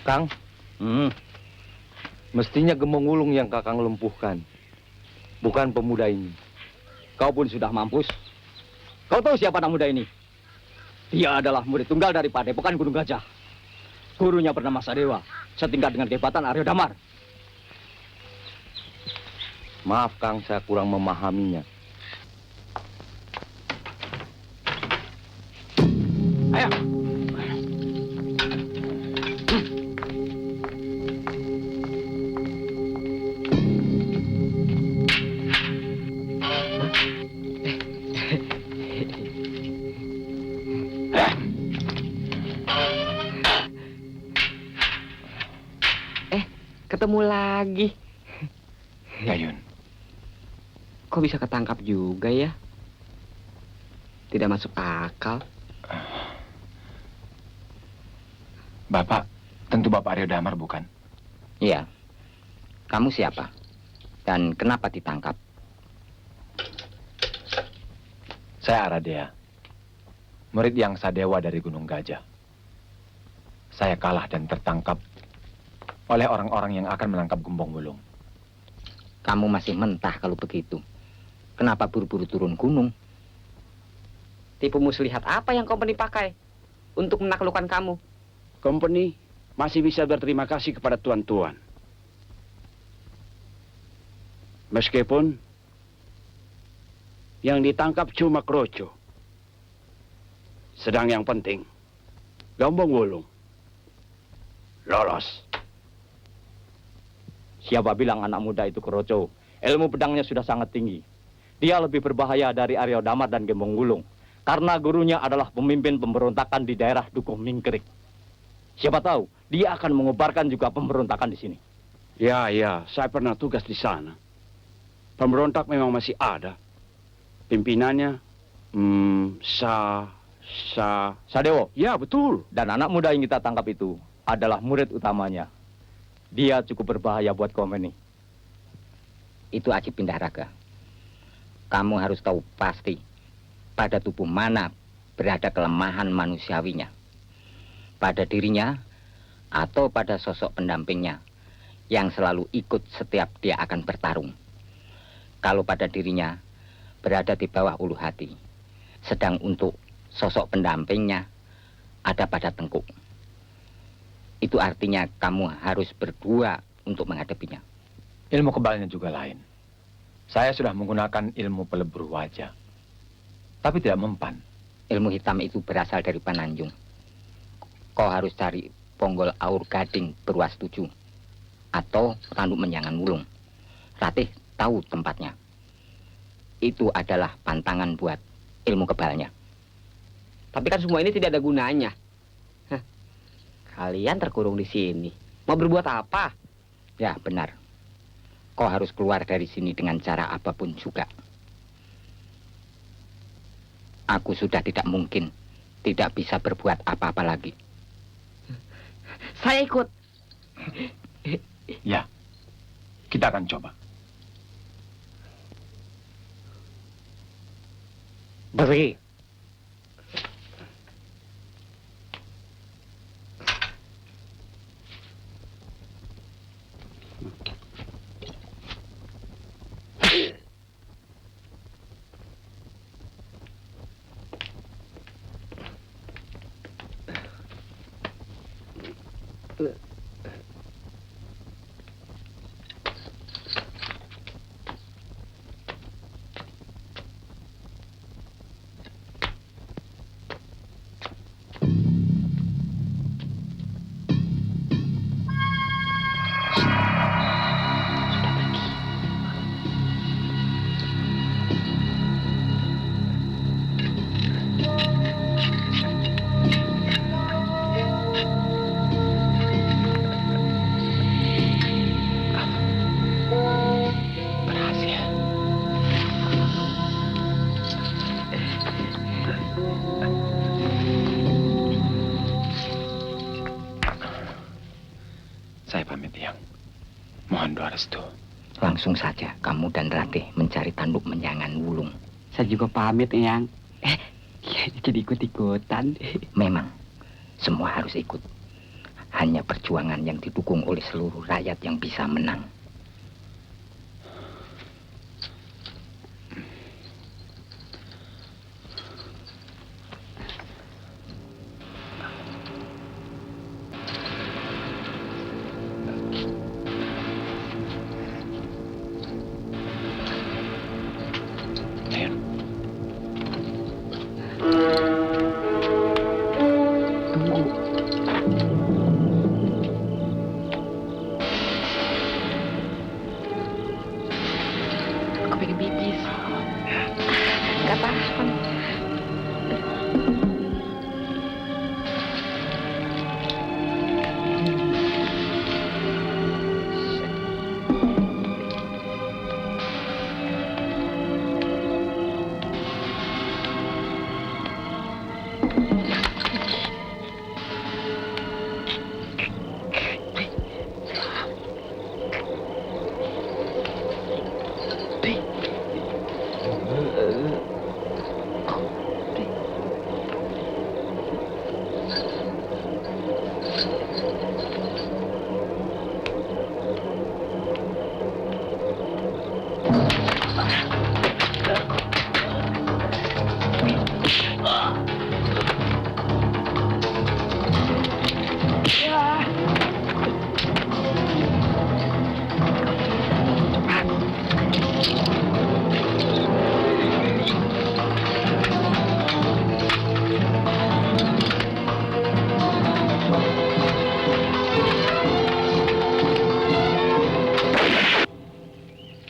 Kang, mestinya Gembong Wulung yang Kakang lumpuhkan, bukan pemuda ini. Kau pun sudah mampus. Kau tahu siapa anak muda ini? Dia adalah murid tunggal dari Padepokan Gunung Gajah. Gurunya bernama Sadewa, setingkat dengan kehebatan Aryo Damar. Maaf Kang, saya kurang memahaminya. Ayo. Ketemu lagi. Yayun, Kok bisa ketangkap juga ya? Tidak masuk akal. Bapak, tentu Bapak Aryo Damar bukan? Iya. Kamu siapa? Dan kenapa ditangkap? Saya Aradea, murid yang Sadewa dari Gunung Gajah. Saya kalah dan tertangkap oleh orang-orang yang akan menangkap Gembong Wulung. Kamu masih mentah kalau begitu. Kenapa buru-buru turun gunung? Tipu muslihat apa yang company pakai untuk menaklukkan kamu? Company masih bisa berterima kasih kepada tuan-tuan. Meskipun yang ditangkap cuma Kroco. Sedang yang penting, Gembong Wulung lolos. Siapa bilang anak muda itu Kroco? Ilmu pedangnya sudah sangat tinggi. Dia lebih berbahaya dari Aryo Damar dan Gembong Wulung. Karena gurunya adalah pemimpin pemberontakan di daerah Dukuh Mingkrik. Siapa tahu, dia akan mengobarkan juga pemberontakan di sini. Ya, saya pernah tugas di sana. Pemberontak memang masih ada. Pimpinannya, Sadewo. Ya, betul. Dan anak muda yang kita tangkap itu adalah murid utamanya. Dia cukup berbahaya buat company. Itu Aji Pindahraga. Kamu harus tahu pasti pada tubuh mana berada kelemahan manusiawinya. Pada dirinya atau pada sosok pendampingnya yang selalu ikut setiap dia akan bertarung. Kalau pada dirinya berada di bawah ulu hati. Sedang untuk sosok pendampingnya ada pada tengkuk. Itu artinya kamu harus berdua untuk menghadapinya. Ilmu kebalnya juga lain. Saya sudah menggunakan ilmu pelebur wajah, tapi tidak mempan. Ilmu hitam itu berasal dari Pananjung. Kau harus cari Ponggol Aur Gading Berwas 7 atau Tanduk Menjangan Wulung. Ratih tahu tempatnya. Itu adalah pantangan buat ilmu kebalnya. Tapi kan semua ini tidak ada gunanya. Hah. Kalian terkurung di sini. Mau berbuat apa? Ya, benar. Kau harus keluar dari sini dengan cara apapun juga. Aku sudah tidak mungkin tidak bisa berbuat apa-apa lagi. Saya ikut. Ya, kita akan coba. Beri. Langsung saja kamu dan Ratih mencari tanduk menjangan wulung. Saya juga pamit, Eyang. Jadi ikut-ikutan. Memang, semua harus ikut. Hanya perjuangan yang didukung oleh seluruh rakyat yang bisa menang. Aku pengen pipis. Gak apa-apa.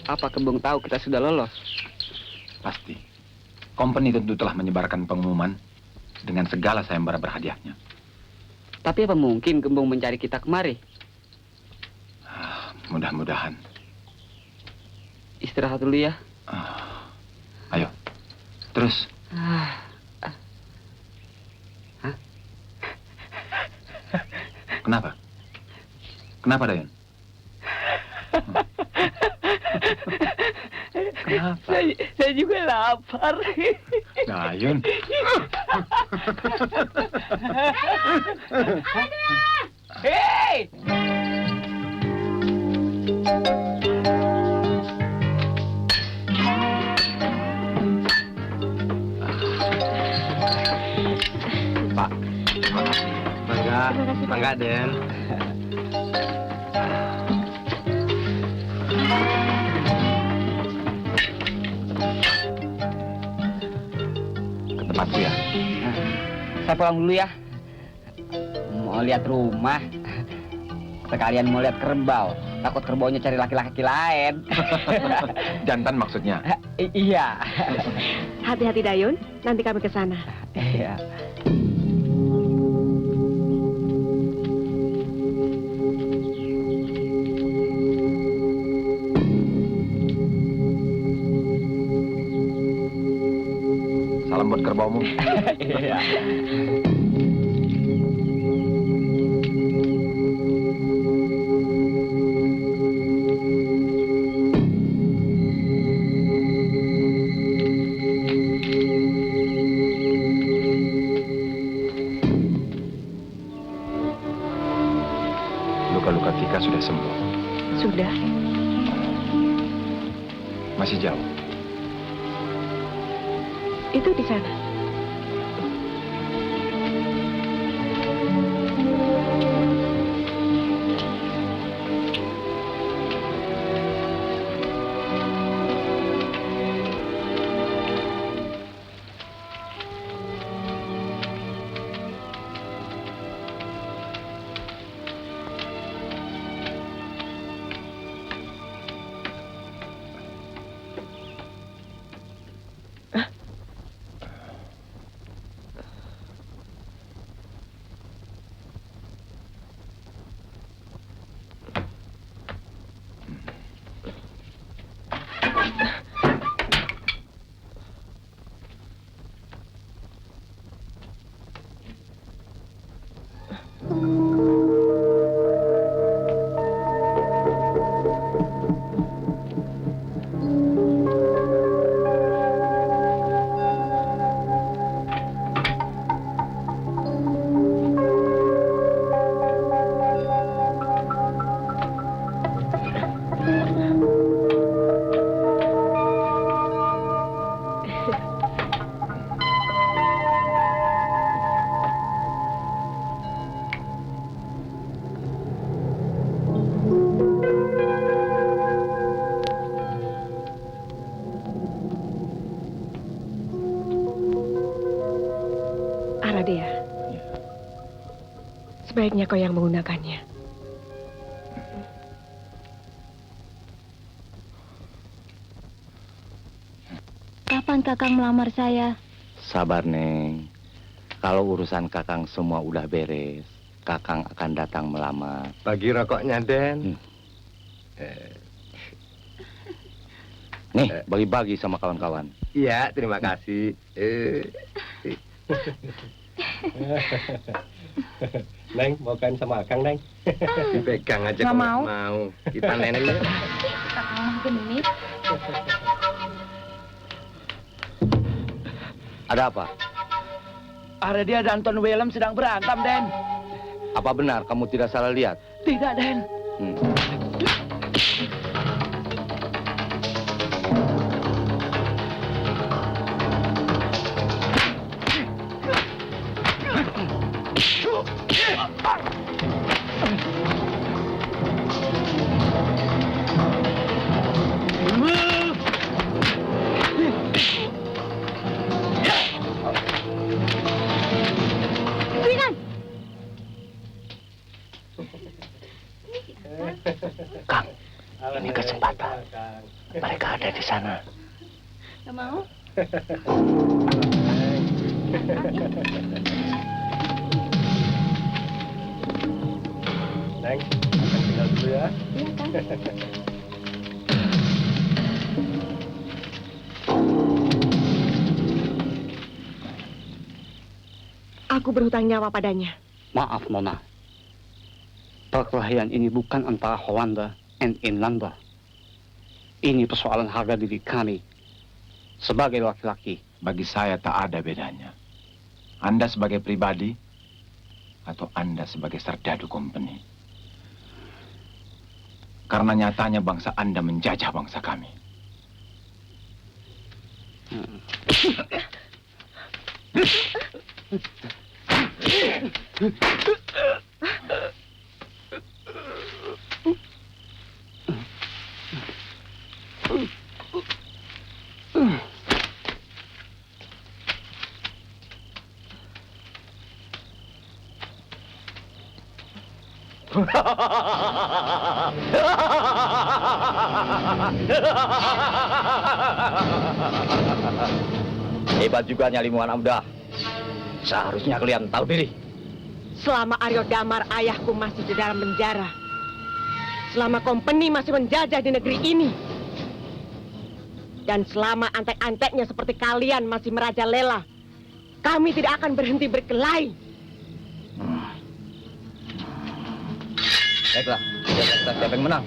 Apa Kembung tahu kita sudah lolos? Pasti. Company tentu telah menyebarkan pengumuman dengan segala sayembara berhadiahnya. Tapi apa mungkin Kembung mencari kita kemari? Mudah-mudahan. Istirahat dulu ya. Ayo, terus. Kenapa? Kenapa, Dayan? Kenapa? Saya juga lapar. Dayun. Hei! Pak, terima kasih. Bangga, Den. Ke tempatku ya. Saya pulang dulu ya. Mau lihat rumah. Sekalian mau lihat kerbau. Takut kerbaunya cari laki-laki lain. Jantan maksudnya. Iya. Hati-hati Dayun, nanti kami ke sana. Iya. Salam buat kerbaumu. Iya. Luka-luka Tika sudah sembuh. Sudah. Masih jauh. Itu di sana. Sebaiknya kau yang menggunakannya. Kapan Kakang melamar saya? Sabar, Neng. Kalau urusan Kakang semua udah beres, Kakang akan datang melamar. Bagi rokoknya, Den. Nih, bagi-bagi sama kawan-kawan. Iya, terima kasih. Neng, mau kain sama Akang, Neng? Dipegang aja Nggak kalau mau. mau. Kita nenek ya. Kakang genit. Ada apa? Aradia dan Anton Willem sedang berantem, Den. Apa benar kamu tidak salah lihat? Tidak, Den. Hmm. Kang, ini kesempatan. Mereka ada di sana. Gak mau? Neng, Akang tinggal dulu ya. Iya, Kang. Aku berhutang nyawa padanya. Maaf, Nona. Perkelahian ini bukan antara Holanda dan Inlanda. Ini persoalan harga diri kami sebagai laki-laki. Bagi saya tak ada bedanya. Anda sebagai pribadi atau Anda sebagai serdadu company. Karena nyatanya bangsa Anda menjajah bangsa kami. Hebat juga nyalimu anak muda. Seharusnya kalian tahu diri. Selama Aryo Damar ayahku masih di dalam penjara. Selama company masih menjajah di negeri ini. Dan selama antek-anteknya seperti kalian masih merajalela. Kami tidak akan berhenti berkelahi. Baiklah, kita siapa yang menang?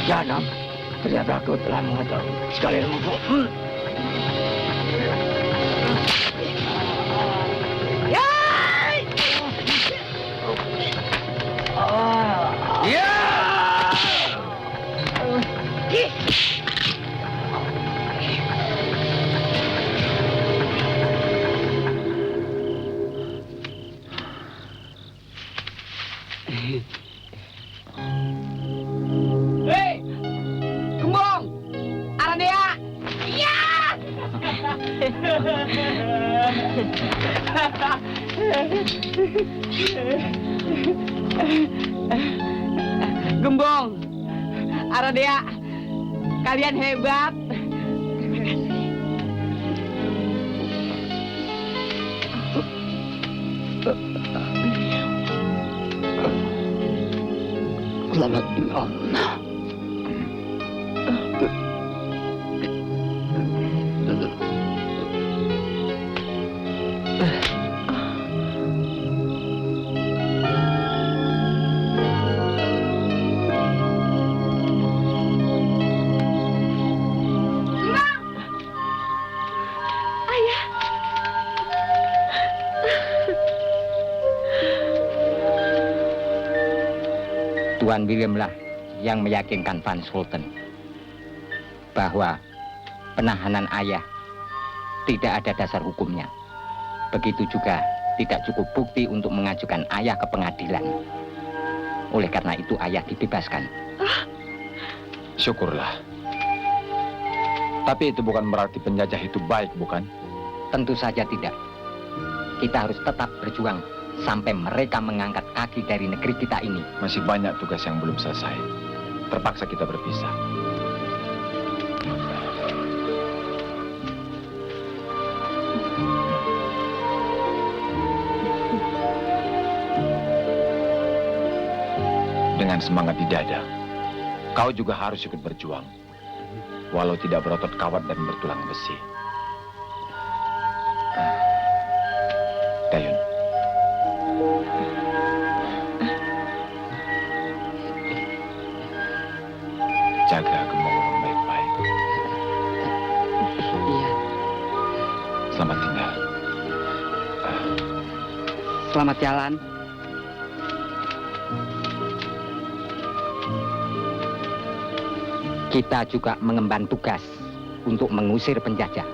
Jangan, ternyata aku telah mengetahui sekali ilmuku. Hei, Gembong, Aradea. Iya. Gembong, Aradea, kalian hebat. Selamat tinggal. Tuan William lah yang meyakinkan Van Sultan bahwa penahanan ayah tidak ada dasar hukumnya. Begitu juga tidak cukup bukti untuk mengajukan ayah ke pengadilan. Oleh karena itu ayah dibebaskan. Syukurlah. Tapi itu bukan berarti penjajah itu baik, bukan? Tentu saja tidak. Kita harus tetap berjuang sampai mereka mengangkat kaki dari negeri kita ini. Masih banyak tugas yang belum selesai. Terpaksa kita berpisah. Dengan semangat di dada, kau juga harus ikut berjuang. Walau tidak berotot kawat dan bertulang besi. Dayun. Jaga Gembong baik-baik. Iya. Selamat tinggal. Selamat jalan. Kita juga mengemban tugas untuk mengusir penjajah.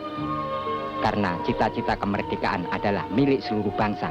Karena cita-cita kemerdekaan adalah milik seluruh bangsa.